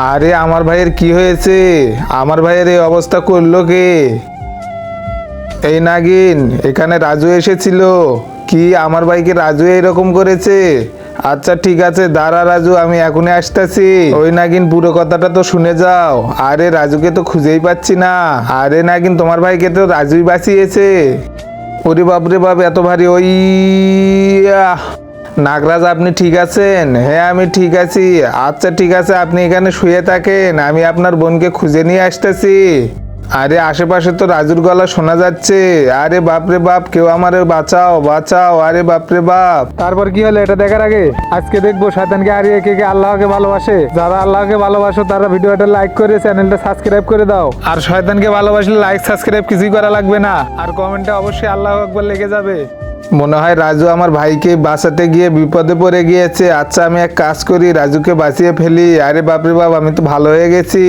আরে আমার ভাইয়ের কি হয়েছে? আমার ভাইয়ের এই অবস্থা করলো কে? এই নাগিন, এখানে রাজু এসেছিল। কি আমার ভাইকে রাজু এরকম করেছে? আচ্ছা ঠিক আছে, দাঁড়া রাজু, আমি এখনই আসতেছি। ওই নাগিন, পুরো কথাটা তো শুনে যাও। আরে রাজুকে তো খুঁজেই পাচ্ছি না। আরে নাগিন, তোমার ভাইকে তো রাজুই বাঁচিয়েছে। ওরে বাপরে বাপ, এত ভারী! ওই নাগরাজ, আপনি ঠিক আছেন? হ্যাঁ, আমি ঠিক আছি। আচ্ছা ঠিক আছে, আপনি এখানে শুয়ে থাকেন, আমি আপনার বোনকে খুঁজে নিয়ে আসতেছি। আরে আশেপাশে তো রাজুর গলা শোনা যাচ্ছে। আরে বাপরে বাপ, কেউ আমারে বাঁচাও বাঁচাও! আরে বাপরে বাপ! তারপর কি হলো এটা দেখার আগে আজকে দেখবো শয়তানকে হারিয়ে কে কে আল্লাহকে ভালোবাসে। যারা আল্লাহকে ভালোবাসো তারা ভিডিওটা লাইক করে চ্যানেলটা সাবস্ক্রাইব করে দাও। আর শয়তানকে ভালোবাসলে লাইক সাবস্ক্রাইব কিছুই করা লাগবে না। আর কমেন্টে অবশ্যই আল্লাহু আকবার লেগে যাবে। মনে হয় রাজু আমার ভাইকে বাঁচাতে গিয়ে বিপদে পড়ে গিয়েছে। আচ্ছা, আমি এক কাজ করি, রাজুকে বাঁচিয়ে ফেলি। আরে বাপরে বাপ, আমি তো ভালো হয়ে গেছি।